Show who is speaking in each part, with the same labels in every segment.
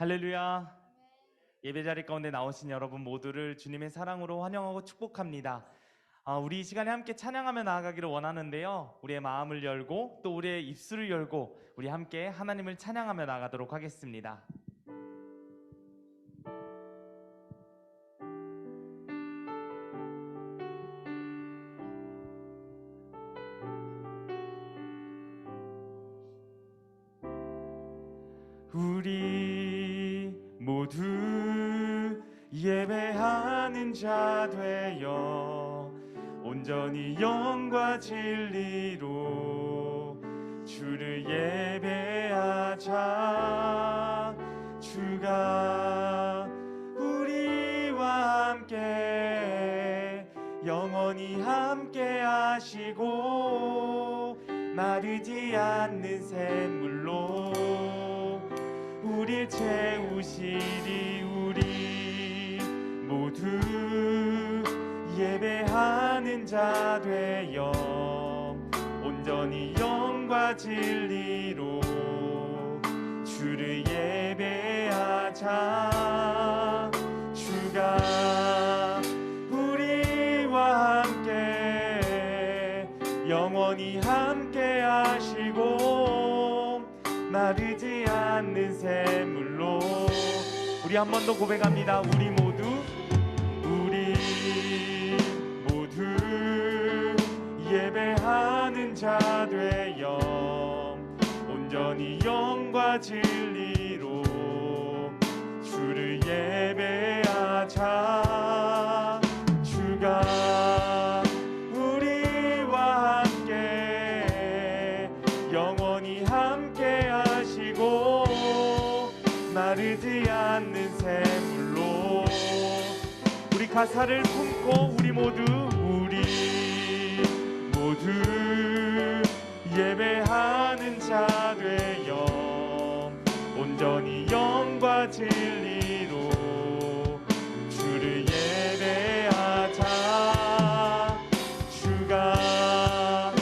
Speaker 1: 할렐루야. 예배자리 가운데 나오신 여러분 모두를 주님의 사랑으로 환영하고 축복합니다. 우리 이 시간에 함께 찬양하며 나아가기를 원하는데요, 우리의 마음을 열고 또 우리의 입술을 열고 우리 함께 하나님을 찬양하며 나아가도록 하겠습니다. 우리 모두 예배하는 자 되어 온전히 영과 진리로 주를 예배하자. 주가 우리와 함께 영원히 함께 하시고 마르지 않는 샘물로 우릴 채우시리. 우리 모두 예배하는 자 되어 온전히 영과 진리로 주를 예배하자. 주가 우리와 함께 영원히 함께 하시고 마르지 않는 샘물로 우리 한 번 더 고백합니다. 우리 모두 예배하는 자 되어 온전히 영과 진리로 주를 예배하자. 주가 우리와 함께 영원히 함께 하시고 마르지 않는 샘물로 우리 가사를 품고 우리 모두 예배하는 자 되어 온전히 영과 진리로 주를 예배하자. 주가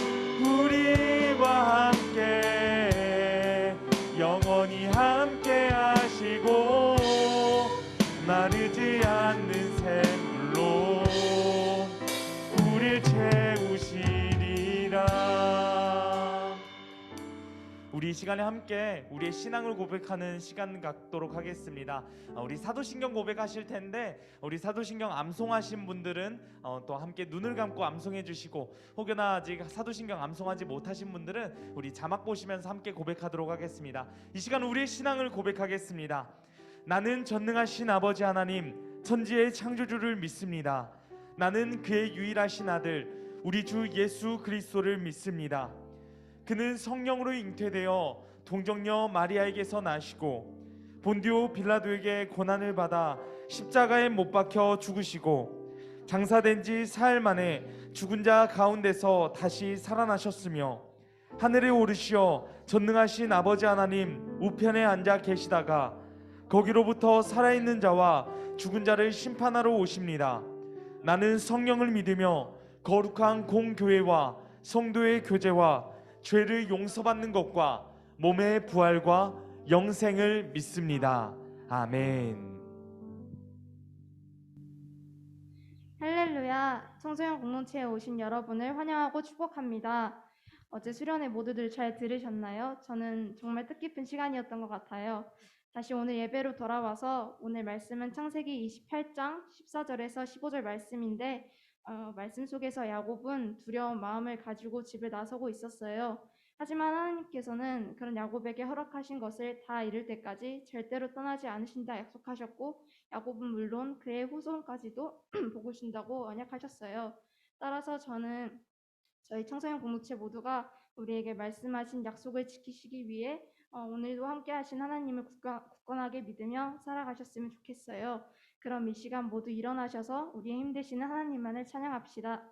Speaker 1: 우리와 함께 영원히 함께 하시고 마르지 않는 샘물로 우릴 채우시리라. 우리 이 시간에 함께 우리의 신앙을 고백하는 시간 갖도록 하겠습니다. 우리 사도신경 고백하실 텐데 우리 사도신경 암송하신 분들은 또 함께 눈을 감고 암송해 주시고, 혹여나 아직 사도신경 암송하지 못하신 분들은 우리 자막 보시면서 함께 고백하도록 하겠습니다. 이 시간 우리의 신앙을 고백하겠습니다. 나는 전능하신 아버지 하나님 천지의 창조주를 믿습니다. 나는 그의 유일하신 아들 우리 주 예수 그리스도를 믿습니다. 그는 성령으로 잉태되어 동정녀 마리아에게서 나시고 본디오 빌라도에게 고난을 받아 십자가에 못 박혀 죽으시고 장사된 지 사흘 만에 죽은 자 가운데서 다시 살아나셨으며 하늘에 오르시어 전능하신 아버지 하나님 우편에 앉아 계시다가 거기로부터 살아있는 자와 죽은 자를 심판하러 오십니다. 나는 성령을 믿으며 거룩한 공교회와 성도의 교제와 죄를 용서받는 것과 몸의 부활과 영생을 믿습니다. 아멘.
Speaker 2: 할렐루야. 청소년 공동체에 오신 여러분을 환영하고 축복합니다. 어제 수련회 모두들 잘 들으셨나요? 저는 정말 뜻깊은 시간이었던 것 같아요. 다시 오늘 예배로 돌아와서 오늘 말씀은 창세기 28장 14절에서 15절 말씀인데 말씀 속에서 야곱은 두려운 마음을 가지고 집을 나서고 있었어요. 하지만 하나님께서는 그런 야곱에게 허락하신 것을 다 이룰 때까지 절대로 떠나지 않으신다 약속하셨고, 야곱은 물론 그의 후손까지도 복으신다고 언약하셨어요. 따라서 저는 저희 청소년 공동체 모두가 우리에게 말씀하신 약속을 지키시기 위해 오늘도 함께 하신 하나님을 굳건하게 믿으며 살아가셨으면 좋겠어요. 그럼 이 시간 모두 일어나셔서 우리의 힘 되시는 하나님만을 찬양합시다.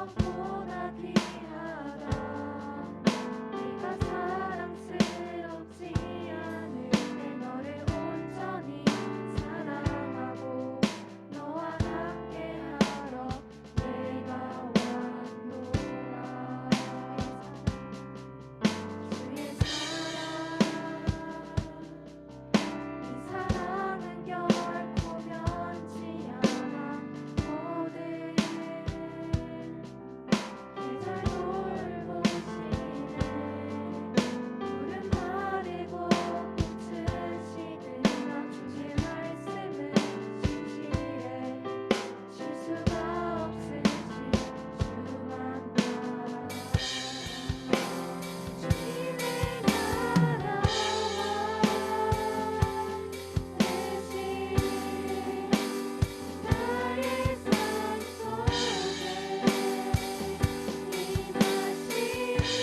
Speaker 3: 성보다 귀하다. 네가 사랑스럽지 않을 때 너를 온전히 사랑하고 너와 함께하러 내가 왔노라. 주의 사랑, 이 사랑은 결코 변치 않아. 모든 계절 돌보시네. 푸른 마르고 꽃은 시드나 주의 말씀은 진실해. 쉴 수가 없으신 주만 따라. 주님의 나라와 대신 나의 삶 속에 임하시며 주님 닮기를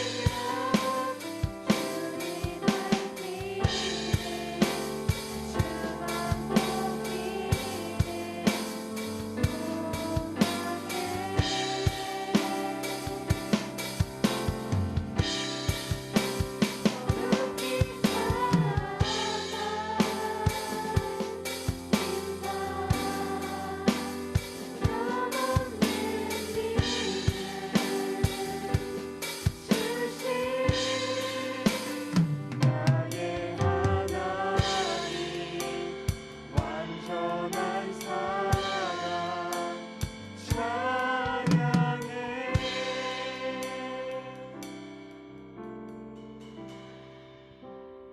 Speaker 3: 주만 나의 하나님, 완전한 사랑 찬양해.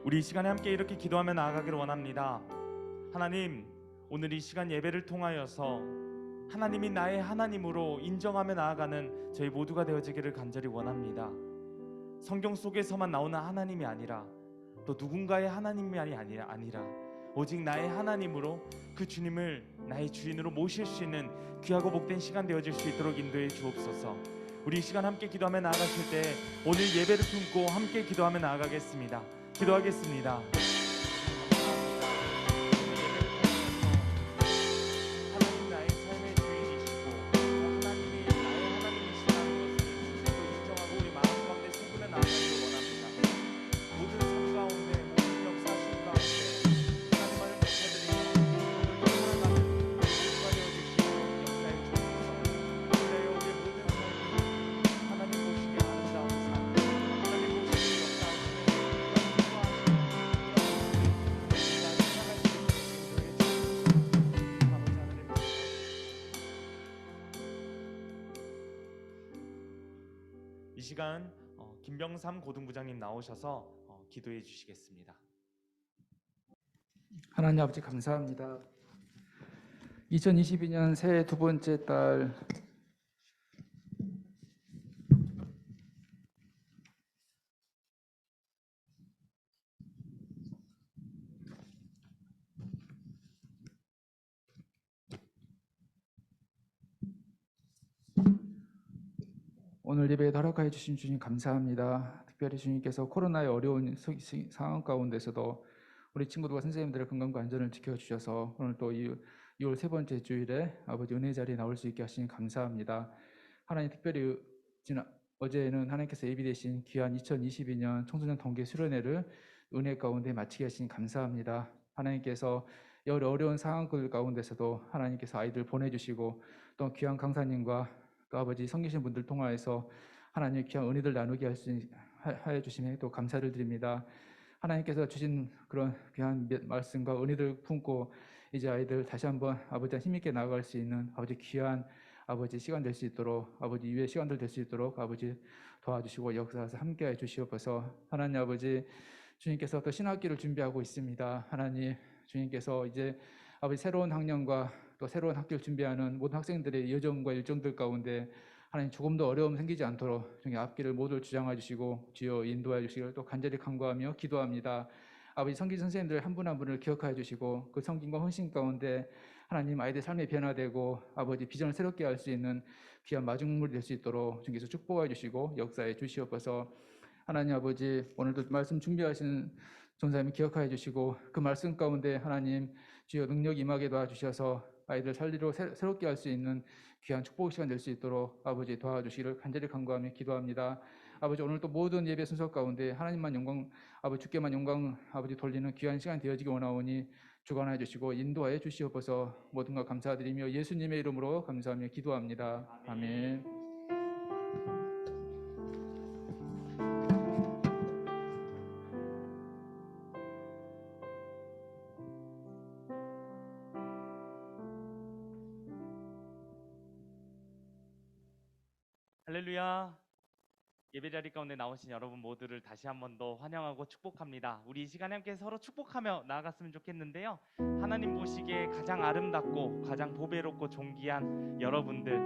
Speaker 1: 우리 이 시간에 함께 이렇게 기도하며 나아가기를 원합니다. 하나님, 오늘 이 시간 예배를 통하여서 하나님이 나의 하나님으로 인정하며 나아가는 저희 모두가 되어지기를 간절히 원합니다. 성경 속에서만 나오는 하나님이 아니라 또 누군가의 하나님이 아니라 오직 나의 하나님으로 그 주님을 나의 주인으로 모실 수 있는 귀하고 복된 시간 되어질 수 있도록 인도해 주옵소서. 우리 이 시간 함께 기도하며 나아가실 때 오늘 예배를 품고 함께 기도하며 나아가겠습니다. 기도하겠습니다. 하나님 나의 삶의 주인이시고 하나님이 나의 하나님이시라는 것을 또 인정하고 우리 마음 가운데 새기며 나아가기를 원합니다. 모든 삶 가운데 모든 역사하심 가운데 하나님만을 높여드리며 오늘도 살아가는 모두가 되어주시고 역사해 주옵소서. 그래요, 우리의 모든 삶이 하나님 보시기에 아름다운 삶, 하나님 보시기에 역사하시는 이 시간 김병삼 고등부장님 나오셔서 기도해 주시겠습니다.
Speaker 4: 하나님 아버지 감사합니다. 2022년 새해 두 번째 달 오늘 예배에 허락하여 주신 주님 감사합니다. 특별히 주님께서 코로나의 어려운 상황 가운데서도 우리 친구들과 선생님들의 건강과 안전을 지켜주셔서 오늘 또 6월 세 번째 주일에 아버지 은혜 자리에 나올 수 있게 하시니 감사합니다. 하나님 특별히 어제는 하나님께서 예비되신 귀한 2022년 청소년 동계 수련회를 은혜 가운데 마치게 하시니 감사합니다. 하나님께서 여러 어려운 상황들 가운데서도 하나님께서 아이들 보내주시고 또 귀한 강사님과 또 아버지 섬기신 분들 통하여서 하나님의 귀한 은혜들 나누게 하여 주심에 또 감사를 드립니다. 하나님께서 주신 그런 귀한 말씀과 은혜들 품고 이제 아이들 다시 한번 아버지와 힘있게 나아갈 수 있는 아버지 귀한 아버지 시간 될 수 있도록 아버지 이후의 시간들 될 수 있도록 아버지 도와주시고 역사에서 함께해 주시옵소서. 하나님 아버지 주님께서 또 신학기를 준비하고 있습니다. 하나님 주님께서 이제 아버지 새로운 학년과 또 새로운 학기를 준비하는 모든 학생들의 여정과 일정들 가운데 하나님 조금 더 어려움 생기지 않도록 주님 앞길을 모두 주장해 주시고 주여 인도해 주시기를 또 간절히 간구하며 기도합니다. 아버지 섬긴 선생님들 한 분 한 분을 기억하여 주시고 그 섬김과 헌신 가운데 하나님 아이들 삶이 변화되고 아버지 비전을 새롭게 할 수 있는 귀한 마중물이 될 수 있도록 주님께서 축복해 주시고 역사해 주시옵소서. 하나님 아버지 오늘도 말씀 준비하신 전사님 기억하여 주시고 그 말씀 가운데 하나님 주여 능력 임하게 도와주셔서 아이들 살리로 새롭게 할 수 있는 귀한 축복 시간 될 수 있도록 아버지 도와주시기를 간절히 간구하며 기도합니다. 아버지 오늘 또 모든 예배 순서 가운데 하나님만 영광, 아버지 주께만 영광 아버지 돌리는 귀한 시간 되어지기 원하오니 주관하여 주시고 인도하여 주시옵소서. 모든 것 감사드리며 예수님의 이름으로 감사하며 기도합니다. 아멘.
Speaker 1: 할렐루야. 예배자리 가운데 나오신 여러분 모두를 다시 한 번 더 환영하고 축복합니다. 우리 이 시간에 함께 서로 축복하며 나아갔으면 좋겠는데요. 하나님 보시기에 가장 아름답고 가장 보배롭고 존귀한 여러분들,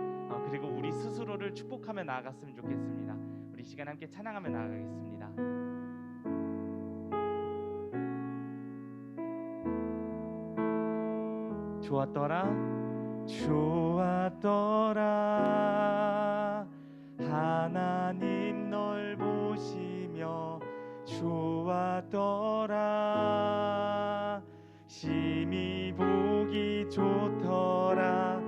Speaker 1: 그리고 우리 스스로를 축복하며 나아갔으면 좋겠습니다. 우리 이 시간에 함께 찬양하며 나아가겠습니다. 좋았더라 좋았더라 하나님 널 보시며 좋았더라 심히 보기 좋더라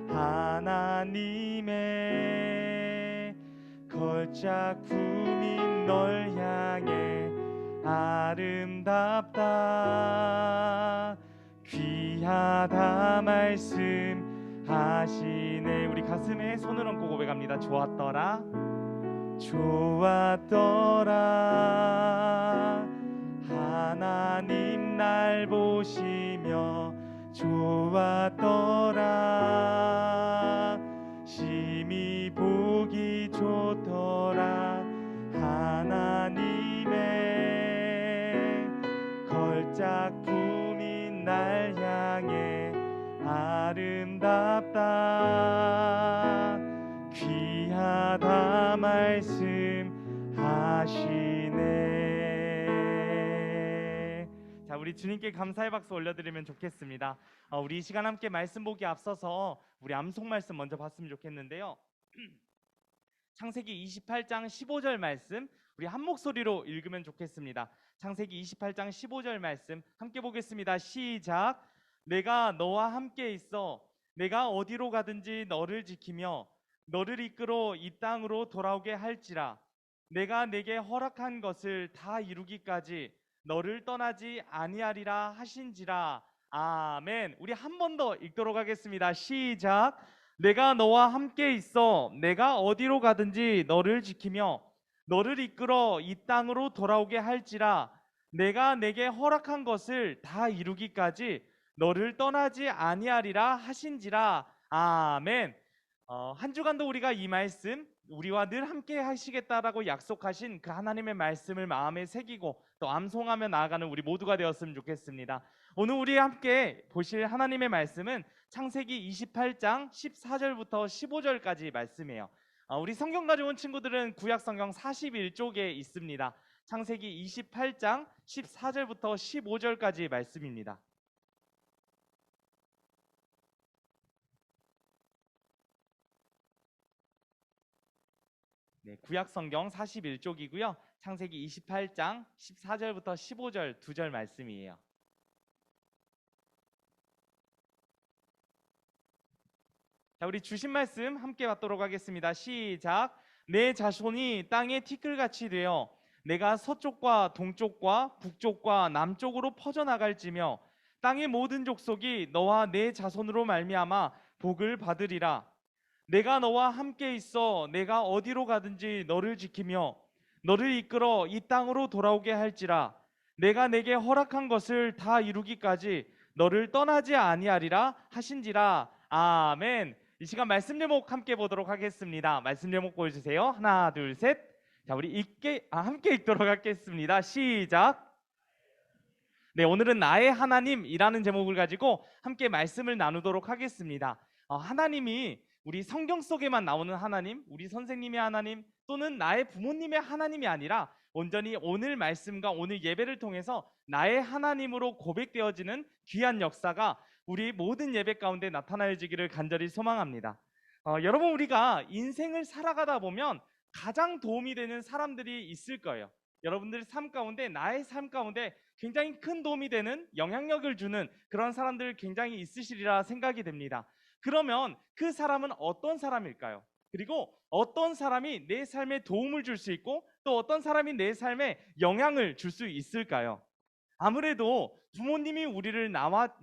Speaker 1: 하나님의 걸작품인 널 향해 아름답다 귀하다 말씀하시네. 우리 가슴에 손을 얹고 고백합니다. 좋았더라 좋았더라 하나님 날 보시며 좋았더라 심히 보기 좋더라 하나님의 걸작품인 날 향해 아름답다 귀하다 말씀하시네. 자, 우리 주님께 감사의 박수 올려드리면 좋겠습니다. 우리 이 시간 함께 말씀 보기 앞서서 우리 암송 말씀 먼저 봤으면 좋겠는데요. 창세기 28장 15절 말씀 우리 한 목소리로 읽으면 좋겠습니다. 창세기 28장 15절 말씀 함께 보겠습니다. 시작. 내가 너와 함께 있어 내가 어디로 가든지 너를 지키며 너를 이끌어 이 땅으로 돌아오게 할지라 내가 내게 허락한 것을 다 이루기까지 너를 떠나지 아니하리라 하신지라. 아멘. 우리 한 번 더 읽도록 하겠습니다. 시작. 내가 너와 함께 있어 내가 어디로 가든지 너를 지키며 너를 이끌어 이 땅으로 돌아오게 할지라 내가 내게 허락한 것을 다 이루기까지 너를 떠나지 아니하리라 하신지라. 아멘. 한 주간도 우리가 이 말씀 우리와 늘 함께 하시겠다라고 약속하신 그 하나님의 말씀을 마음에 새기고 또 암송하며 나아가는 우리 모두가 되었으면 좋겠습니다. 오늘 우리 함께 보실 하나님의 말씀은 창세기 28장 14절부터 15절까지 말씀이에요. 우리 성경 가져온 친구들은 구약 성경 41쪽에 있습니다. 창세기 28장 14절부터 15절까지 말씀입니다. 네, 구약 성경 41쪽이고요. 창세기 28장 14절부터 15절 2절 말씀이에요. 자, 우리 주신 말씀 함께 받도록 하겠습니다. 시작. 내 자손이 땅의 티끌같이 되어 내가 서쪽과 동쪽과 북쪽과 남쪽으로 퍼져나갈지며 땅의 모든 족속이 너와 내 자손으로 말미암아 복을 받으리라. 내가 너와 함께 있어 내가 어디로 가든지 너를 지키며 너를 이끌어 이 땅으로 돌아오게 할지라. 내가 내게 허락한 것을 다 이루기까지 너를 떠나지 아니하리라 하신지라. 아멘. 이 시간 말씀 제목 함께 보도록 하겠습니다. 말씀 제목 보여주세요. 하나, 둘, 셋. 자, 우리 함께 읽도록 하겠습니다. 시작. 네, 오늘은 나의 하나님이라는 제목을 가지고 함께 말씀을 나누도록 하겠습니다. 하나님이 우리 성경 속에만 나오는 하나님, 우리 선생님의 하나님 또는 나의 부모님의 하나님이 아니라 온전히 오늘 말씀과 오늘 예배를 통해서 나의 하나님으로 고백되어지는 귀한 역사가 우리 모든 예배 가운데 나타나지기를 간절히 소망합니다. 여러분, 우리가 인생을 살아가다 보면 가장 도움이 되는 사람들이 있을 거예요. 여러분들 삶 가운데, 나의 삶 가운데 굉장히 큰 도움이 되는 영향력을 주는 그런 사람들 굉장히 있으시리라 생각이 됩니다. 그러면 그 사람은 어떤 사람일까요? 그리고 어떤 사람이 내 삶에 도움을 줄 수 있고 또 어떤 사람이 내 삶에 영향을 줄 수 있을까요? 아무래도 부모님이 우리를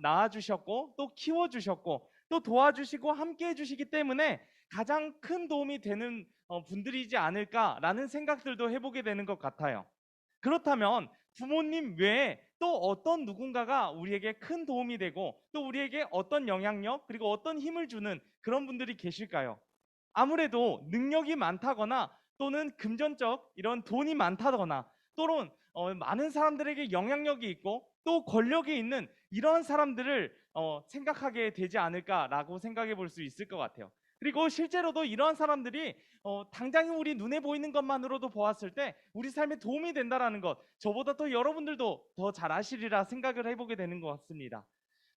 Speaker 1: 낳아주셨고 또 키워주셨고 또 도와주시고 함께 해주시기 때문에 가장 큰 도움이 되는 분들이지 않을까라는 생각들도 해보게 되는 것 같아요. 그렇다면 부모님 외에 또 어떤 누군가가 우리에게 큰 도움이 되고 또 우리에게 어떤 영향력 그리고 어떤 힘을 주는 그런 분들이 계실까요? 아무래도 능력이 많다거나 또는 금전적 이런 돈이 많다거나 또는 많은 사람들에게 영향력이 있고 또 권력이 있는 이런 사람들을 생각하게 되지 않을까라고 생각해 볼 수 있을 것 같아요. 그리고 실제로도 이러한 사람들이 당장에 우리 눈에 보이는 것만으로도 보았을 때 우리 삶에 도움이 된다라는 것, 저보다 또 여러분들도 더 잘 아시리라 생각을 해보게 되는 것 같습니다.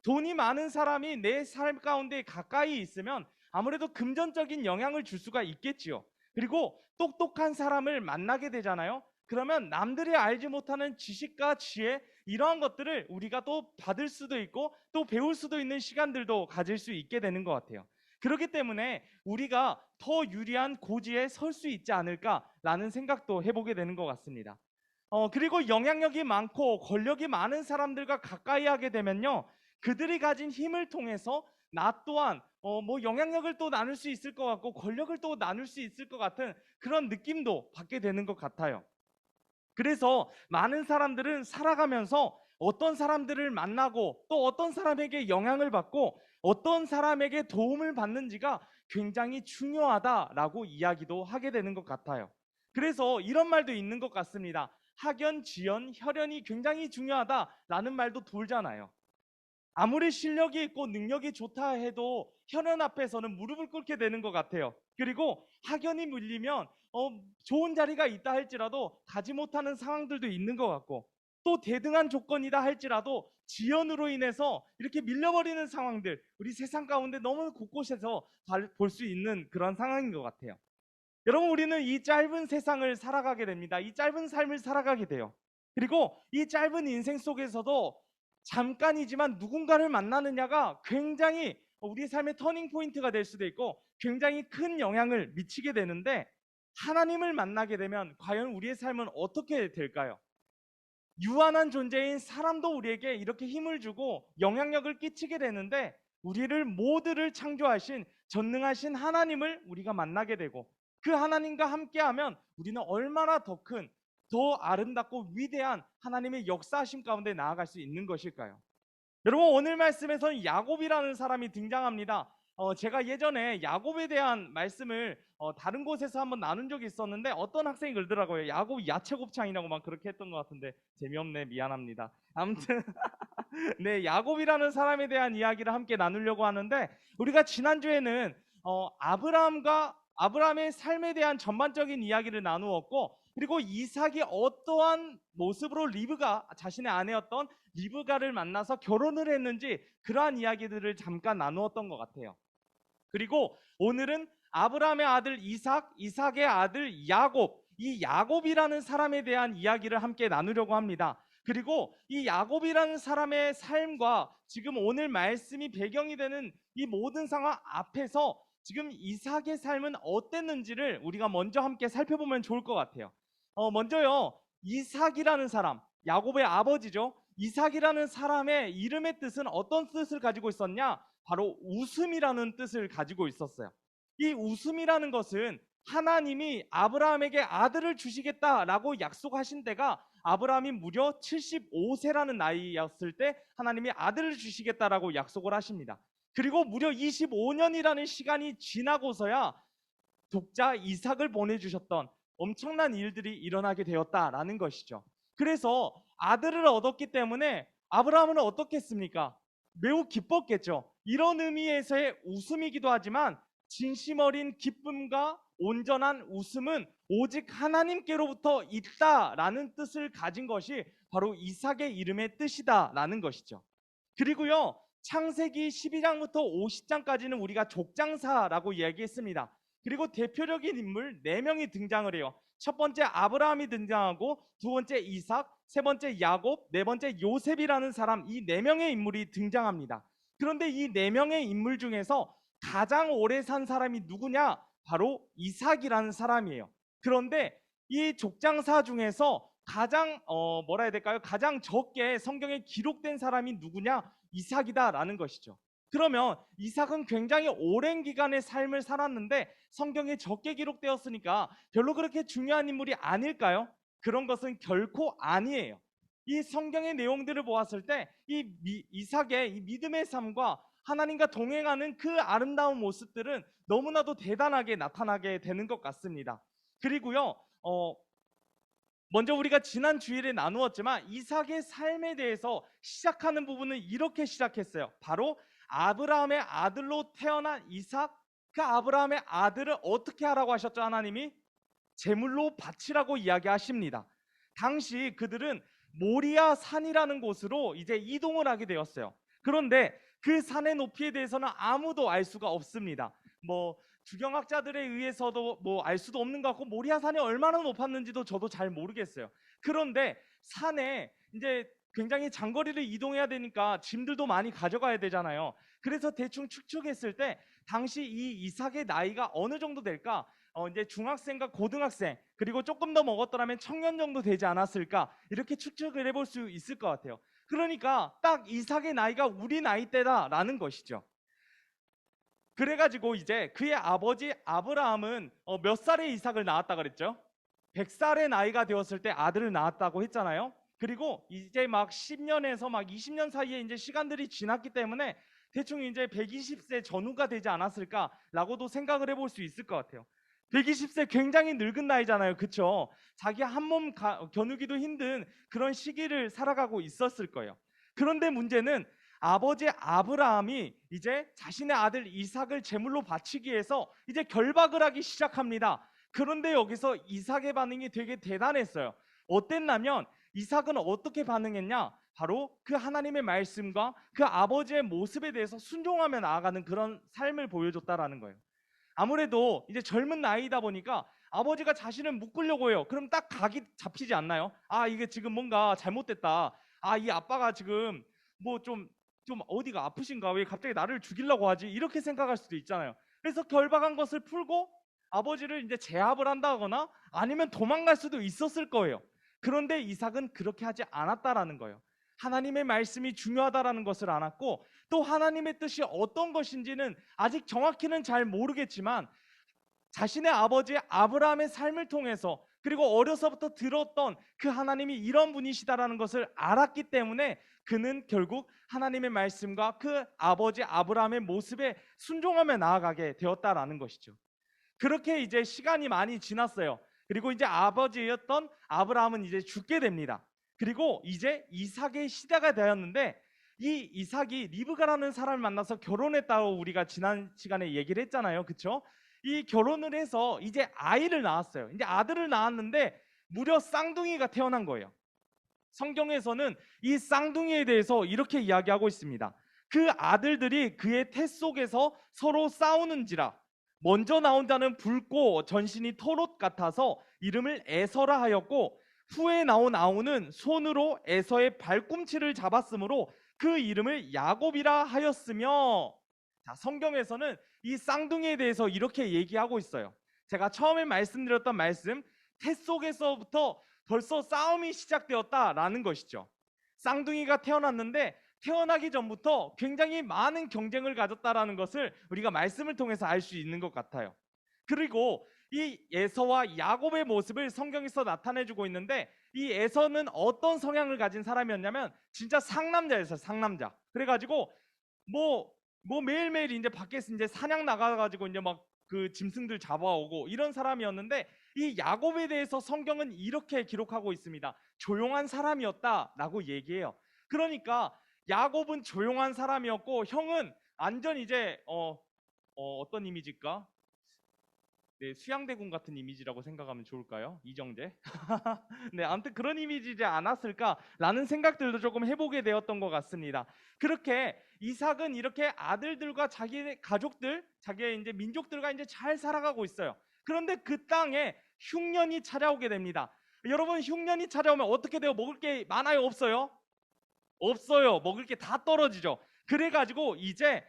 Speaker 1: 돈이 많은 사람이 내 삶 가운데 가까이 있으면 아무래도 금전적인 영향을 줄 수가 있겠지요. 그리고 똑똑한 사람을 만나게 되잖아요. 그러면 남들이 알지 못하는 지식과 지혜 이러한 것들을 우리가 또 받을 수도 있고 또 배울 수도 있는 시간들도 가질 수 있게 되는 것 같아요. 그렇기 때문에 우리가 더 유리한 고지에 설 수 있지 않을까라는 생각도 해보게 되는 것 같습니다. 그리고 영향력이 많고 권력이 많은 사람들과 가까이 하게 되면요. 그들이 가진 힘을 통해서 나 또한 뭐 영향력을 또 나눌 수 있을 것 같고 권력을 또 나눌 수 있을 것 같은 그런 느낌도 받게 되는 것 같아요. 그래서 많은 사람들은 살아가면서 어떤 사람들을 만나고 또 어떤 사람에게 영향을 받고 어떤 사람에게 도움을 받는지가 굉장히 중요하다라고 이야기도 하게 되는 것 같아요. 그래서 이런 말도 있는 것 같습니다. 학연, 지연, 혈연이 굉장히 중요하다라는 말도 돌잖아요. 아무리 실력이 있고 능력이 좋다 해도 혈연 앞에서는 무릎을 꿇게 되는 것 같아요. 그리고 학연이 물리면 좋은 자리가 있다 할지라도 가지 못하는 상황들도 있는 것 같고 또 대등한 조건이다 할지라도 지연으로 인해서 이렇게 밀려버리는 상황들 우리 세상 가운데 너무 곳곳에서 볼 수 있는 그런 상황인 것 같아요. 여러분 우리는 이 짧은 세상을 살아가게 됩니다. 이 짧은 삶을 살아가게 돼요. 그리고 이 짧은 인생 속에서도 잠깐이지만 누군가를 만나느냐가 굉장히 우리 삶의 터닝 포인트가 될 수도 있고 굉장히 큰 영향을 미치게 되는데 하나님을 만나게 되면 과연 우리의 삶은 어떻게 될까요? 유한한 존재인 사람도 우리에게 이렇게 힘을 주고 영향력을 끼치게 되는데 우리를 모두를 창조하신 전능하신 하나님을 우리가 만나게 되고 그 하나님과 함께하면 우리는 얼마나 더 큰, 더 아름답고 위대한 하나님의 역사하심 가운데 나아갈 수 있는 것일까요? 여러분 오늘 말씀에서는 야곱이라는 사람이 등장합니다. 제가 예전에 야곱에 대한 말씀을 다른 곳에서 한번 나눈 적이 있었는데 어떤 학생이 그러더라고요. 야곱 야채곱창이라고 막 그렇게 했던 것 같은데 재미없네 미안합니다. 아무튼 네 야곱이라는 사람에 대한 이야기를 함께 나누려고 하는데 우리가 지난주에는 아브라함의 삶에 대한 전반적인 이야기를 나누었고 그리고 이삭이 어떠한 모습으로 리브가 자신의 아내였던 리브가를 만나서 결혼을 했는지 그러한 이야기들을 잠깐 나누었던 것 같아요. 그리고 오늘은 아브라함의 아들 이삭, 이삭의 아들 야곱, 이 야곱이라는 사람에 대한 이야기를 함께 나누려고 합니다. 그리고 이 야곱이라는 사람의 삶과 지금 오늘 말씀이 배경이 되는 이 모든 상황 앞에서 지금 이삭의 삶은 어땠는지를 우리가 먼저 함께 살펴보면 좋을 것 같아요. 먼저요, 이삭이라는 사람, 야곱의 아버지죠. 이삭이라는 사람의 이름의 뜻은 어떤 뜻을 가지고 있었냐? 바로 웃음이라는 뜻을 가지고 있었어요. 이 웃음이라는 것은 하나님이 아브라함에게 아들을 주시겠다라고 약속하신 때가 아브라함이 무려 75세라는 나이였을 때 하나님이 아들을 주시겠다라고 약속을 하십니다. 그리고 무려 25년이라는 시간이 지나고서야 독자 이삭을 보내주셨던 엄청난 일들이 일어나게 되었다라는 것이죠. 그래서 아들을 얻었기 때문에 아브라함은 어떻겠습니까? 매우 기뻤겠죠. 이런 의미에서의 웃음이기도 하지만 진심 어린 기쁨과 온전한 웃음은 오직 하나님께로부터 있다라는 뜻을 가진 것이 바로 이삭의 이름의 뜻이다라는 것이죠. 그리고요, 창세기 12장부터 50장까지는 우리가 족장사라고 이야기했습니다. 그리고 대표적인 인물 4명이 등장을 해요. 첫 번째 아브라함이 등장하고, 두 번째 이삭, 세 번째 야곱, 네 번째 요셉이라는 사람, 이 4명의 인물이 등장합니다. 그런데 이 4명의 인물 중에서 가장 오래 산 사람이 누구냐? 바로 이삭이라는 사람이에요. 그런데 이 족장사 중에서 가장 뭐라 해야 될까요? 가장 적게 성경에 기록된 사람이 누구냐? 이삭이다라는 것이죠. 그러면 이삭은 굉장히 오랜 기간의 삶을 살았는데 성경에 적게 기록되었으니까 별로 그렇게 중요한 인물이 아닐까요? 그런 것은 결코 아니에요. 이 성경의 내용들을 보았을 때 이 이삭의 이 믿음의 삶과 하나님과 동행하는 그 아름다운 모습들은 너무나도 대단하게 나타나게 되는 것 같습니다. 그리고요, 먼저 우리가 지난 주일에 나누었지만 이삭의 삶에 대해서 시작하는 부분은 이렇게 시작했어요. 바로 아브라함의 아들로 태어난 이삭, 그 아브라함의 아들을 어떻게 하라고 하셨죠? 하나님이 제물로 바치라고 이야기하십니다. 당시 그들은 모리아 산이라는 곳으로 이제 이동을 하게 되었어요. 그런데 그 산의 높이에 대해서는 아무도 알 수가 없습니다. 뭐 주경학자들에 의해서도 뭐 알 수도 없는 것 같고, 모리아 산이 얼마나 높았는지도 저도 잘 모르겠어요. 그런데 산에 이제 굉장히 장거리를 이동해야 되니까 짐들도 많이 가져가야 되잖아요. 그래서 대충 추측했을 때 당시 이 이삭의 나이가 어느 정도 될까? 이제 중학생과 고등학생, 그리고 조금 더 먹었더라면 청년 정도 되지 않았을까? 이렇게 추측을 해볼 수 있을 것 같아요. 그러니까 딱 이삭의 나이가 우리 나이대다라는 것이죠. 그래가지고 이제 그의 아버지 아브라함은 몇 살에 이삭을 낳았다 그랬죠? 100살의 나이가 되었을 때 아들을 낳았다고 했잖아요. 그리고 이제 막 10년에서 막 20년 사이에 이제 시간들이 지났기 때문에 대충 이제 120세 전후가 되지 않았을까라고도 생각을 해볼 수 있을 것 같아요. 120세 굉장히 늙은 나이잖아요. 그쵸? 자기 한 몸 겨누기도 힘든 그런 시기를 살아가고 있었을 거예요. 그런데 문제는 아버지 아브라함이 이제 자신의 아들 이삭을 제물로 바치기 위해서 이제 결박을 하기 시작합니다. 그런데 여기서 이삭의 반응이 되게 대단했어요. 어땠냐면 이삭은 어떻게 반응했냐? 바로 그 하나님의 말씀과 그 아버지의 모습에 대해서 순종하며 나아가는 그런 삶을 보여줬다라는 거예요. 아무래도 이제 젊은 나이다 보니까 아버지가 자신을 묶으려고 해요. 그럼 딱 각이 잡히지 않나요? 아, 이게 지금 뭔가 잘못됐다. 아, 이 아빠가 지금 뭐 좀 어디가 아프신가? 왜 갑자기 나를 죽이려고 하지? 이렇게 생각할 수도 있잖아요. 그래서 결박한 것을 풀고 아버지를 이제 제압을 한다거나 아니면 도망갈 수도 있었을 거예요. 그런데 이삭은 그렇게 하지 않았다라는 거예요. 하나님의 말씀이 중요하다라는 것을 알았고, 또 하나님의 뜻이 어떤 것인지는 아직 정확히는 잘 모르겠지만 자신의 아버지 아브라함의 삶을 통해서, 그리고 어려서부터 들었던 그 하나님이 이런 분이시다라는 것을 알았기 때문에 그는 결국 하나님의 말씀과 그 아버지 아브라함의 모습에 순종하며 나아가게 되었다라는 것이죠. 그렇게 이제 시간이 많이 지났어요. 그리고 이제 아버지였던 아브라함은 이제 죽게 됩니다. 그리고 이제 이삭의 시대가 되었는데, 이 이삭이 리브가라는 사람을 만나서 결혼했다고 우리가 지난 시간에 얘기를 했잖아요. 그렇죠? 이 결혼을 해서 이제 아이를 낳았어요. 이제 아들을 낳았는데 무려 쌍둥이가 태어난 거예요. 성경에서는 이 쌍둥이에 대해서 이렇게 이야기하고 있습니다. 그 아들들이 그의 태 속에서 서로 싸우는지라 먼저 나온 자는 붉고 전신이 털옷 같아서 이름을 에서라 하였고, 후에 나온 아우는 손으로 에서의 발꿈치를 잡았으므로 그 이름을 야곱이라 하였으며. 자, 성경에서는 이 쌍둥이에 대해서 이렇게 얘기하고 있어요. 제가 처음에 말씀드렸던 말씀, 태 속에서부터 벌써 싸움이 시작되었다라는 것이죠. 쌍둥이가 태어났는데 태어나기 전부터 굉장히 많은 경쟁을 가졌다라는 것을 우리가 말씀을 통해서 알 수 있는 것 같아요. 그리고 이 에서와 야곱의 모습을 성경에서 나타내주고 있는데, 이 에서는 어떤 성향을 가진 사람이었냐면 진짜 상남자였어요. 상남자. 그래가지고 뭐 매일매일 이제 밖에서 이제 사냥 나가가지고 이제 막 그 짐승들 잡아오고 이런 사람이었는데, 이 야곱에 대해서 성경은 이렇게 기록하고 있습니다. 조용한 사람이었다라고 얘기해요. 그러니까 야곱은 조용한 사람이었고 형은 완전 이제 어떤 이미지일까? 네, 수양대군 같은 이미지라고 생각하면 좋을까요? 이정재? 네, 아무튼 그런 이미지지 않았을까라는 생각들도 조금 해보게 되었던 것 같습니다. 그렇게 이삭은 이렇게 아들들과 자기의 가족들, 자기의 이제 민족들과 이제 잘 살아가고 있어요. 그런데 그 땅에 흉년이 찾아오게 됩니다. 여러분, 흉년이 찾아오면 어떻게 돼요? 먹을 게 많아요? 없어요? 없어요. 먹을 게 다 떨어지죠. 그래가지고 이제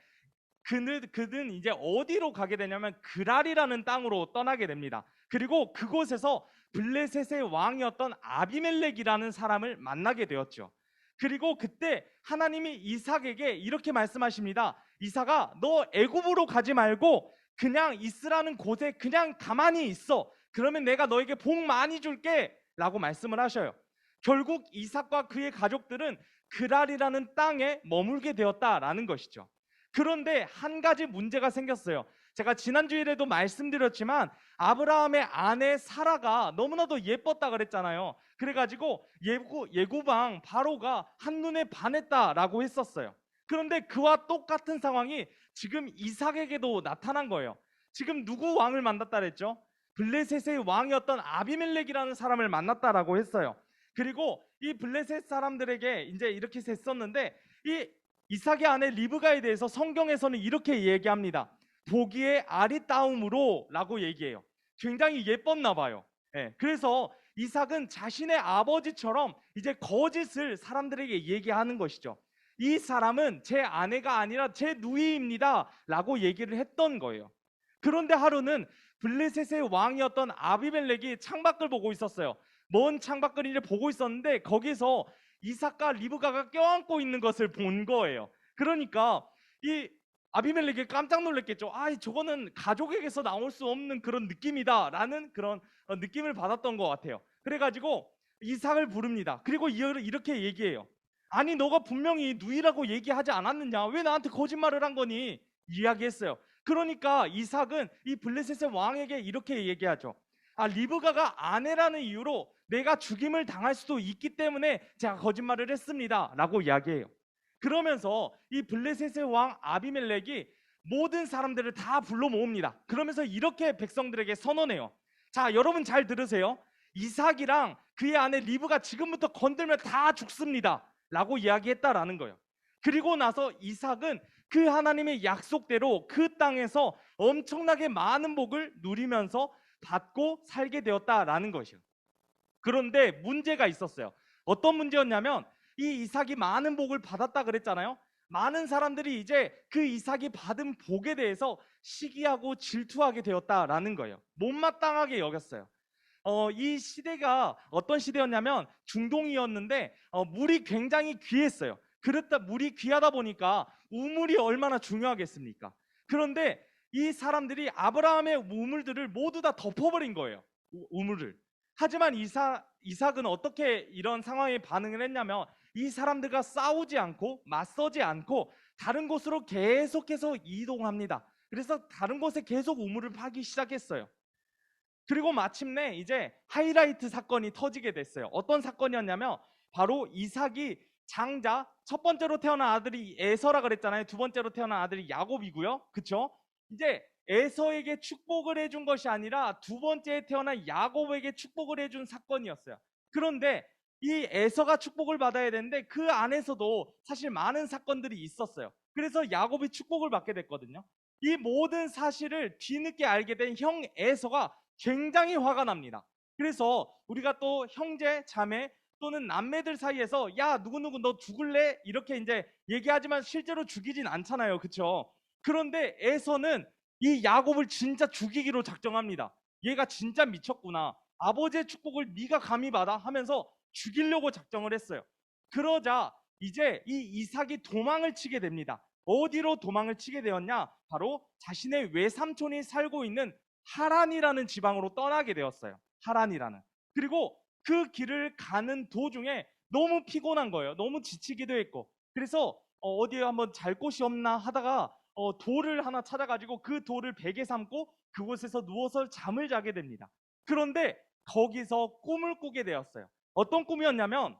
Speaker 1: 그는 이제 어디로 가게 되냐면 그랄이라는 땅으로 떠나게 됩니다. 그리고 그곳에서 블레셋의 왕이었던 아비멜렉이라는 사람을 만나게 되었죠. 그리고 그때 하나님이 이삭에게 이렇게 말씀하십니다. 이삭아, 너 애굽으로 가지 말고 그냥 이스라는 곳에 그냥 가만히 있어. 그러면 내가 너에게 복 많이 줄게 라고 말씀을 하셔요. 결국 이삭과 그의 가족들은 그랄이라는 땅에 머물게 되었다라는 것이죠. 그런데 한 가지 문제가 생겼어요. 제가 지난주일에도 말씀드렸지만 아브라함의 아내 사라가 너무나도 예뻤다 그랬잖아요. 그래가지고 예구방 바로가 한눈에 반했다라고 했었어요. 그런데 그와 똑같은 상황이 지금 이삭에게도 나타난 거예요. 지금 누구 왕을 만났다 그랬죠? 블레셋의 왕이었던 아비멜렉이라는 사람을 만났다라고 했어요. 그리고 이 블레셋 사람들에게 이제 이렇게 했었는데 이 이삭의 아내 리브가에 대해서 성경에서는 이렇게 얘기합니다. 보기에 아리따움으로 라고 얘기해요. 굉장히 예뻤나 봐요. 예, 그래서 이삭은 자신의 아버지처럼 이제 거짓을 사람들에게 얘기하는 것이죠. 이 사람은 제 아내가 아니라 제 누이입니다 라고 얘기를 했던 거예요. 그런데 하루는 블레셋의 왕이었던 아비멜렉이 창밖을 보고 있었어요. 먼 창밖을 보고 있었는데 거기서 이삭과 리브가가 껴안고 있는 것을 본 거예요. 그러니까 이 아비멜렉이 깜짝 놀랐겠죠. 저거는 가족에게서 나올 수 없는 그런 느낌이다라는 그런 느낌을 받았던 것 같아요. 그래가지고 이삭을 부릅니다. 그리고 이렇게 얘기해요. 아니, 너가 분명히 누이라고 얘기하지 않았느냐? 왜 나한테 거짓말을 한 거니? 이야기했어요. 그러니까 이삭은 이 블레셋의 왕에게 이렇게 얘기하죠. 리브가가 아내라는 이유로 내가 죽임을 당할 수도 있기 때문에 제가 거짓말을 했습니다 라고 이야기해요. 그러면서 이 블레셋의 왕 아비멜렉이 모든 사람들을 다 불러 모읍니다. 그러면서 이렇게 백성들에게 선언해요. 자, 여러분 잘 들으세요. 이삭이랑 그의 아내 리브가 지금부터 건들면 다 죽습니다 라고 이야기했다라는 거예요. 그리고 나서 이삭은 그 하나님의 약속대로 그 땅에서 엄청나게 많은 복을 누리면서 받고 살게 되었다라는 것이요. 그런데 문제가 있었어요. 어떤 문제였냐면 이 이삭이 많은 복을 받았다 그랬잖아요. 많은 사람들이 이제 그 이삭이 받은 복에 대해서 시기하고 질투하게 되었다라는 거예요. 못마땅하게 여겼어요. 이 시대가 어떤 시대였냐면 중동이었는데 물이 굉장히 귀했어요. 그렇다 물이 귀하다 보니까 우물이 얼마나 중요하겠습니까? 그런데 이 사람들이 아브라함의 우물들을 모두 다 덮어버린 거예요. 우물을. 하지만 이삭은 어떻게 이런 상황에 반응을 했냐면 이 사람들과 싸우지 않고 맞서지 않고 다른 곳으로 계속해서 이동합니다. 그래서 다른 곳에 계속 우물을 파기 시작했어요. 그리고 마침내 이제 하이라이트 사건이 터지게 됐어요. 어떤 사건이었냐면 바로 이삭이 장자, 첫 번째로 태어난 아들이 에서라 그랬잖아요. 두 번째로 태어난 아들이 야곱이고요. 그쵸? 이제 에서에게 축복을 해준 것이 아니라 두 번째에 태어난 야곱에게 축복을 해준 사건이었어요. 그런데 이 에서가 축복을 받아야 되는데 그 안에서도 사실 많은 사건들이 있었어요. 그래서 야곱이 축복을 받게 됐거든요. 이 모든 사실을 뒤늦게 알게 된 형 에서가 굉장히 화가 납니다. 그래서 우리가 또 형제, 자매 또는 남매들 사이에서 야, 누구누구 너 죽을래? 이렇게 이제 얘기하지만 실제로 죽이진 않잖아요. 그쵸? 그런데 에서는 이 야곱을 진짜 죽이기로 작정합니다. 얘가 진짜 미쳤구나. 아버지의 축복을 네가 감히 받아? 하면서 죽이려고 작정을 했어요. 그러자 이제 이 이삭이 도망을 치게 됩니다. 어디로 도망을 치게 되었냐? 바로 자신의 외삼촌이 살고 있는 하란이라는 지방으로 떠나게 되었어요. 하란이라는. 그리고 그 길을 가는 도중에 너무 피곤한 거예요. 너무 지치기도 했고. 그래서 어디에 한번 잘 곳이 없나 하다가 돌을 하나 찾아가지고 그 돌을 베개 삼고 그곳에서 누워서 잠을 자게 됩니다. 그런데 거기서 꿈을 꾸게 되었어요. 어떤 꿈이었냐면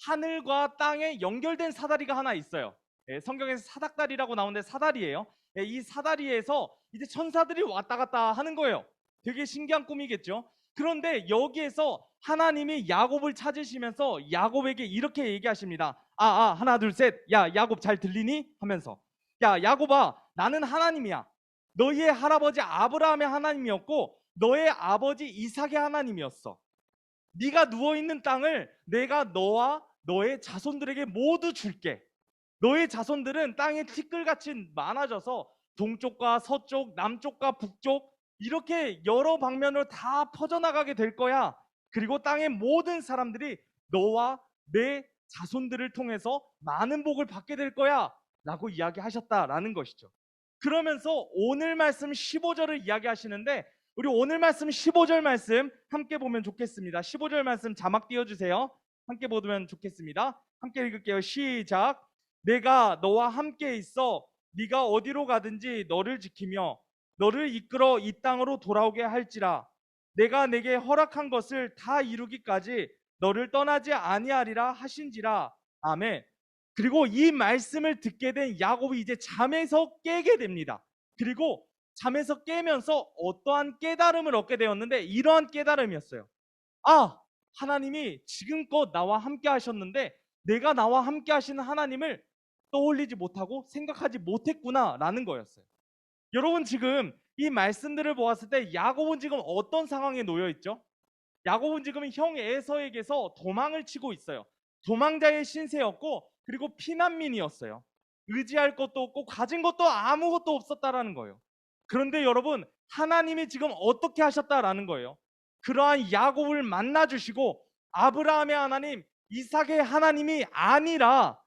Speaker 1: 하늘과 땅에 연결된 사다리가 하나 있어요. 성경에서 사닥다리라고 나오는데 사다리예요. 이 사다리에서 이제 천사들이 왔다 갔다 하는 거예요. 되게 신기한 꿈이겠죠. 그런데 여기에서 하나님이 야곱을 찾으시면서 야곱에게 이렇게 얘기하십니다. 하나 둘 셋. 야, 야곱 잘 들리니? 하면서, 야, 야곱아, 나는 하나님이야. 너희의 할아버지 아브라함의 하나님이었고 너의 아버지 이삭의 하나님이었어. 네가 누워있는 땅을 내가 너와 너의 자손들에게 모두 줄게. 너의 자손들은 땅에 티끌같이 많아져서 동쪽과 서쪽, 남쪽과 북쪽 이렇게 여러 방면으로 다 퍼져나가게 될 거야. 그리고 땅의 모든 사람들이 너와 내 자손들을 통해서 많은 복을 받게 될 거야 라고 이야기하셨다라는 것이죠. 그러면서 오늘 말씀 15절을 이야기하시는데, 우리 오늘 말씀 15절 말씀 함께 보면 좋겠습니다. 15절 말씀 자막 띄워주세요. 함께 보면 좋겠습니다. 함께 읽을게요. 시작. 내가 너와 함께 있어 네가 어디로 가든지 너를 지키며 너를 이끌어 이 땅으로 돌아오게 할지라. 내가 내게 허락한 것을 다 이루기까지 너를 떠나지 아니하리라 하신지라. 아멘. 그리고 이 말씀을 듣게 된 야곱이 이제 잠에서 깨게 됩니다. 그리고 잠에서 깨면서 어떠한 깨달음을 얻게 되었는데, 이러한 깨달음이었어요. 하나님이 지금껏 나와 함께 하셨는데 내가 나와 함께 하시는 하나님을 떠올리지 못하고 생각하지 못했구나 라는 거였어요. 여러분, 지금 이 말씀들을 보았을 때 야곱은 지금 어떤 상황에 놓여 있죠? 야곱은 지금 형 에서에게서 도망을 치고 있어요. 도망자의 신세였고 그리고 피난민이었어요. 의지할 것도 없고 가진 것도 아무것도 없었다라는 거예요. 그런데 여러분, 하나님이 지금 어떻게 하셨다라는 거예요. 그러한 야곱을 만나주시고 아브라함의 하나님, 이삭의 하나님이 아니라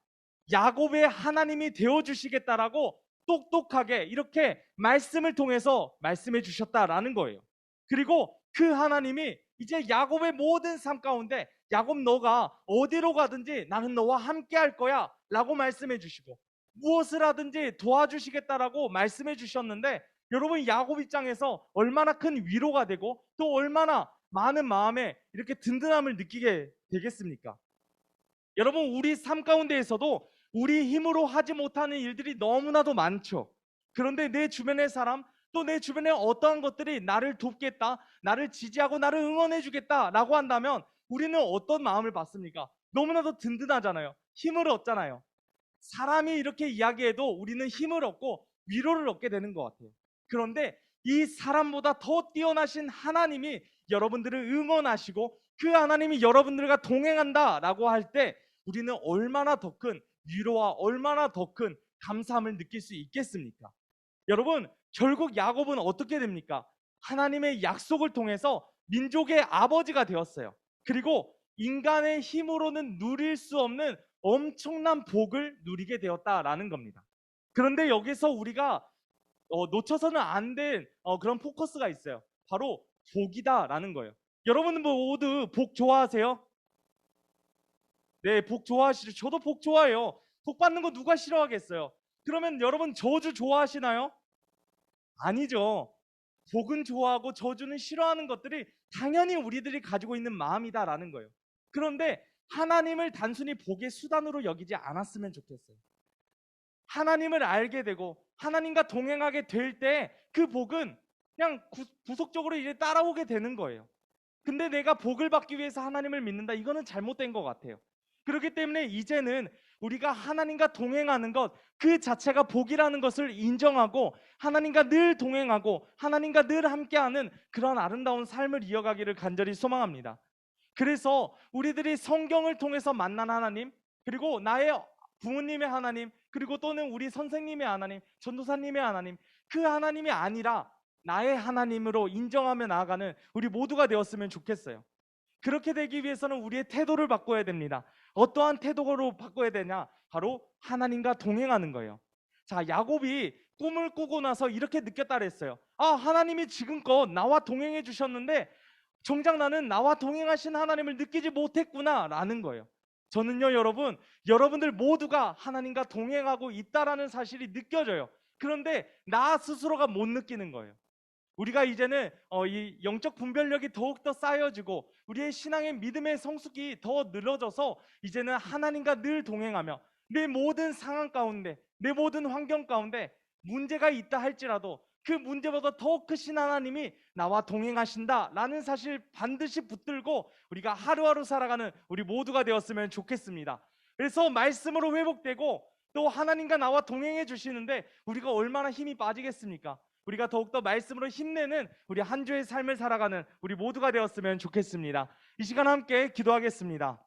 Speaker 1: 야곱의 하나님이 되어주시겠다라고 똑똑하게 이렇게 말씀을 통해서 말씀해 주셨다라는 거예요. 그리고 그 하나님이 이제 야곱의 모든 삶 가운데, 야곱 너가 어디로 가든지 나는 너와 함께 할 거야 라고 말씀해 주시고 무엇을 하든지 도와주시겠다라고 말씀해 주셨는데, 여러분, 야곱 입장에서 얼마나 큰 위로가 되고 또 얼마나 많은 마음에 이렇게 든든함을 느끼게 되겠습니까? 여러분, 우리 삶 가운데에서도 우리 힘으로 하지 못하는 일들이 너무나도 많죠. 그런데 내 주변의 사람, 또 내 주변의 어떠한 것들이 나를 돕겠다, 나를 지지하고 나를 응원해 주겠다 라고 한다면 우리는 어떤 마음을 받습니까? 너무나도 든든하잖아요. 힘을 얻잖아요. 사람이 이렇게 이야기해도 우리는 힘을 얻고 위로를 얻게 되는 것 같아요. 그런데 이 사람보다 더 뛰어나신 하나님이 여러분들을 응원하시고 그 하나님이 여러분들과 동행한다 라고 할 때 우리는 얼마나 더 큰 위로와 얼마나 더 큰 감사함을 느낄 수 있겠습니까? 여러분, 결국 야곱은 어떻게 됩니까? 하나님의 약속을 통해서 민족의 아버지가 되었어요. 그리고 인간의 힘으로는 누릴 수 없는 엄청난 복을 누리게 되었다라는 겁니다. 그런데 여기서 우리가 놓쳐서는 안 된 그런 포커스가 있어요. 바로 복이다라는 거예요. 여러분 모두 복 좋아하세요? 네, 복 좋아하시죠? 저도 복 좋아해요. 복 받는 거 누가 싫어하겠어요? 그러면 여러분 저주 좋아하시나요? 아니죠. 복은 좋아하고 저주는 싫어하는 것들이 당연히 우리들이 가지고 있는 마음이다라는 거예요. 그런데 하나님을 단순히 복의 수단으로 여기지 않았으면 좋겠어요. 하나님을 알게 되고 하나님과 동행하게 될 때 그 복은 그냥 구속적으로 이제 따라오게 되는 거예요. 근데 내가 복을 받기 위해서 하나님을 믿는다, 이거는 잘못된 것 같아요. 그렇기 때문에 이제는 우리가 하나님과 동행하는 것 그 자체가 복이라는 것을 인정하고 하나님과 늘 동행하고 하나님과 늘 함께하는 그런 아름다운 삶을 이어가기를 간절히 소망합니다. 그래서 우리들이 성경을 통해서 만난 하나님, 그리고 나의 부모님의 하나님, 그리고 또는 우리 선생님의 하나님, 전도사님의 하나님, 그 하나님이 아니라 나의 하나님으로 인정하며 나아가는 우리 모두가 되었으면 좋겠어요. 그렇게 되기 위해서는 우리의 태도를 바꿔야 됩니다. 어떠한 태도로 바꿔야 되냐? 바로 하나님과 동행하는 거예요. 자, 야곱이 꿈을 꾸고 나서 이렇게 느꼈다 그랬어요. 하나님이 지금껏 나와 동행해 주셨는데 정작 나는 나와 동행하신 하나님을 느끼지 못했구나 라는 거예요. 저는요, 여러분들 모두가 하나님과 동행하고 있다라는 사실이 느껴져요. 그런데 나 스스로가 못 느끼는 거예요. 우리가 이제는 이 영적 분별력이 더욱더 쌓여지고 우리의 신앙의 믿음의 성숙이 더 늘어져서 이제는 하나님과 늘 동행하며 내 모든 상황 가운데, 내 모든 환경 가운데 문제가 있다 할지라도 그 문제보다 더 크신 하나님이 나와 동행하신다라는 사실 반드시 붙들고 우리가 하루하루 살아가는 우리 모두가 되었으면 좋겠습니다. 그래서 말씀으로 회복되고 또 하나님과 나와 동행해 주시는데 우리가 얼마나 힘이 빠지겠습니까? 우리가 더욱더 말씀으로 힘내는 우리 한 주의 삶을 살아가는 우리 모두가 되었으면 좋겠습니다. 이 시간 함께 기도하겠습니다.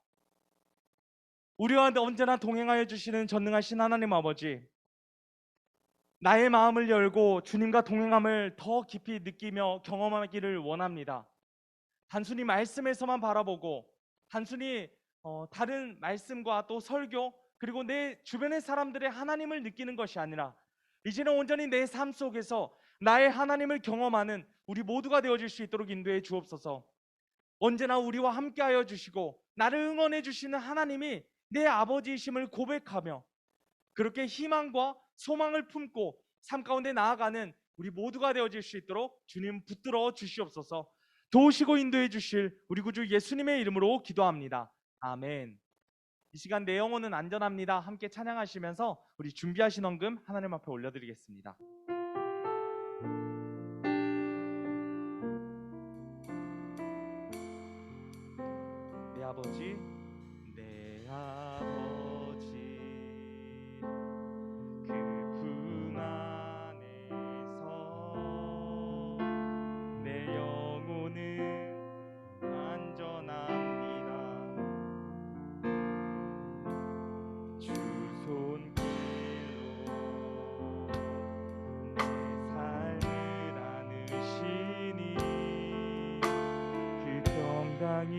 Speaker 1: 우리와 언제나 동행하여 주시는 전능하신 하나님 아버지, 나의 마음을 열고 주님과 동행함을 더 깊이 느끼며 경험하기를 원합니다. 단순히 말씀에서만 바라보고 단순히 다른 말씀과 또 설교 그리고 내 주변의 사람들의 하나님을 느끼는 것이 아니라 이제는 온전히 내 삶 속에서 나의 하나님을 경험하는 우리 모두가 되어질 수 있도록 인도해 주옵소서. 언제나 우리와 함께하여 주시고 나를 응원해 주시는 하나님이 내 아버지이심을 고백하며 그렇게 희망과 소망을 품고 삶 가운데 나아가는 우리 모두가 되어질 수 있도록 주님 붙들어 주시옵소서. 도우시고 인도해 주실 우리 구주 예수님의 이름으로 기도합니다. 아멘. 이 시간 내 영혼은 안전합니다. 함께 찬양하시면서 우리 준비하신 헌금 하나님 앞에 올려드리겠습니다. 내 아버지, 내 아버지, 그 품 안에서 내 영혼은 안전합니다. 주 손길로 내 삶을 안으시니 그 평강이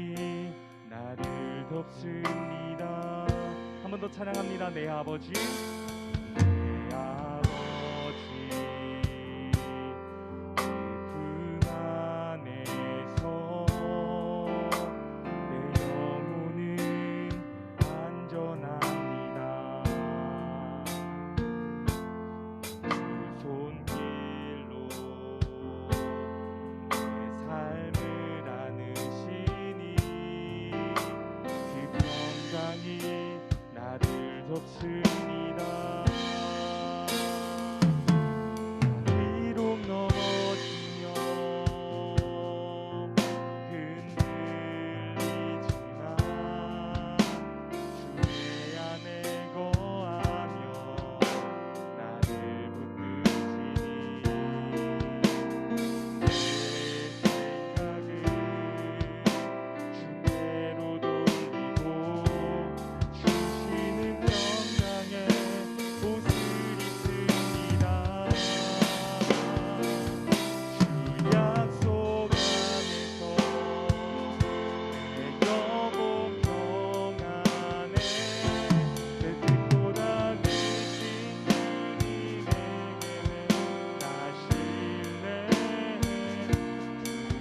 Speaker 1: 나를 덮습니다. 한 번 더 찬양합니다. 내 아버지, 내 아버지, 그 품 안에서 내 영혼은 안전합니다. 주 손길로 내 삶을 안으시니 그 평강이 나를 덮습니다. 비록 넘어지며 흔들리지만 주의 안에 거하며 나를 붙드시니 내 생각을 주께로 돌리고 주시는 평강에 옷을 입습니다. 주 약속 안에서 내 영혼 평안에 내 뜻보다 크신 주님에게 나 신뢰해.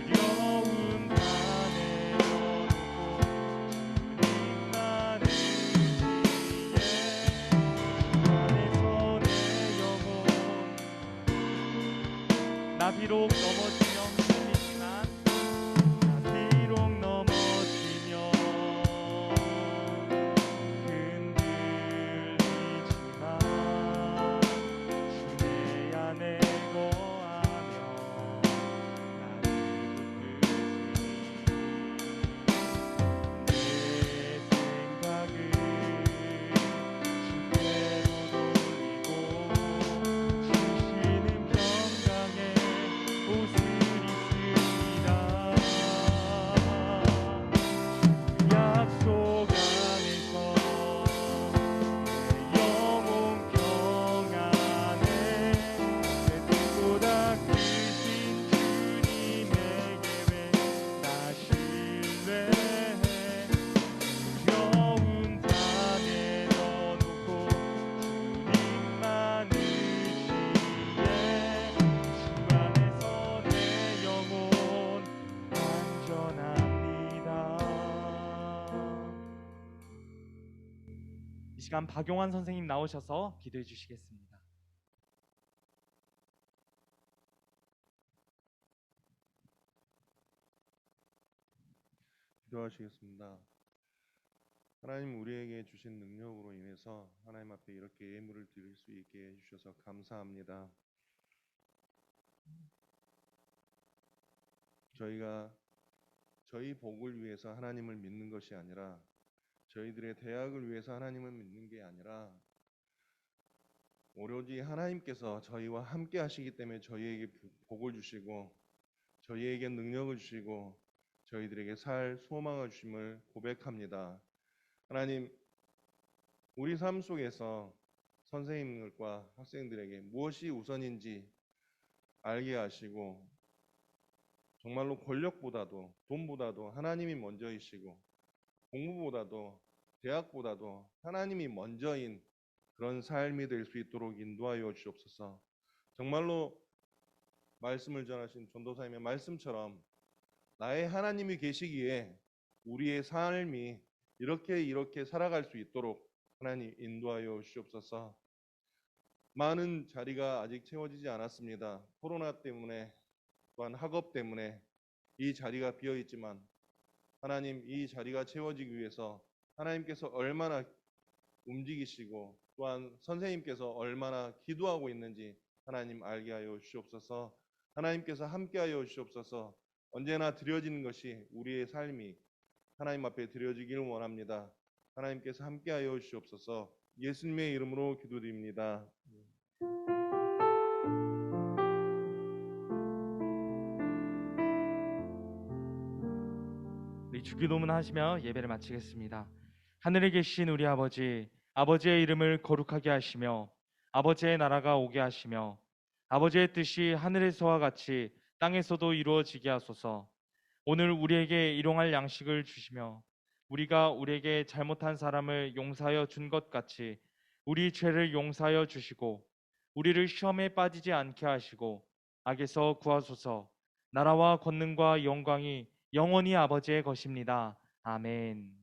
Speaker 1: 두려움 다 내려놓고 주님만 의지해. 주 안에서 내 영혼 나 비록 넘어지며 흔들리지만 나 비록 넘어지며 흔들리지만 주 내 안에 거하며 나를 붙드시니 내 생각을 주께로 돌리고 주시는 평강에 옷을 입습니다. 주 약속 안에서 내 영혼 평안에 내 뜻보다 크신 주님에게 나 신뢰해. 두려움 다 내려놓고 주님만 의지해. 주 안에서 내 영혼 안전합니다. 이 시간 박용환 선생님 나오셔서 기도해 주시겠습니다.
Speaker 5: 기도하시겠습니다. 하나님, 우리에게 주신 능력으로 인해서 하나님 앞에 이렇게 예물을 드릴 수 있게 해주셔서 감사합니다. 저희가 저희 복을 위해서 하나님을 믿는 것이 아니라 저희들의 대학을 위해서 하나님을 믿는 게 아니라 오로지 하나님께서 저희와 함께 하시기 때문에 저희에게 복을 주시고 저희에게 능력을 주시고 저희들에게 살 소망을 주심을 고백합니다. 하나님, 우리 삶 속에서 선생님들과 학생들에게 무엇이 우선인지 알게 하시고 정말로 권력보다도 돈보다도 하나님이 먼저이시고 공부보다도 대학보다도 하나님이 먼저인 그런 삶이 될 수 있도록 인도하여 주옵소서. 정말로 말씀을 전하신 전도사님의 말씀처럼 나의 하나님이 계시기에 우리의 삶이 이렇게 살아갈 수 있도록 하나님 인도하여 주옵소서. 많은 자리가 아직 채워지지 않았습니다. 코로나 때문에 또한 학업 때문에 이 자리가 비어 있지만 하나님, 이 자리가 채워지기 위해서 하나님께서 얼마나 움직이시고 또한 선생님께서 얼마나 기도하고 있는지 하나님 알게 하여 주옵소서. 하나님께서 함께하여 주옵소서. 언제나 드려지는 것이 우리의 삶이 하나님 앞에 드려지기를 원합니다. 하나님께서 함께하여 주옵소서. 예수님의 이름으로 기도드립니다.
Speaker 1: 우리 주기도문 하시며 예배를 마치겠습니다. 하늘에 계신 우리 아버지, 아버지의 이름을 거룩하게 하시며 아버지의 나라가 오게 하시며 아버지의 뜻이 하늘에서와 같이 땅에서도 이루어지게 하소서. 오늘 우리에게 일용할 양식을 주시며 우리가 우리에게 잘못한 사람을 용서하여 준 것 같이 우리 죄를 용서하여 주시고 우리를 시험에 빠지지 않게 하시고 악에서 구하소서. 나라와 권능과 영광이 영원히 아버지의 것입니다. 아멘.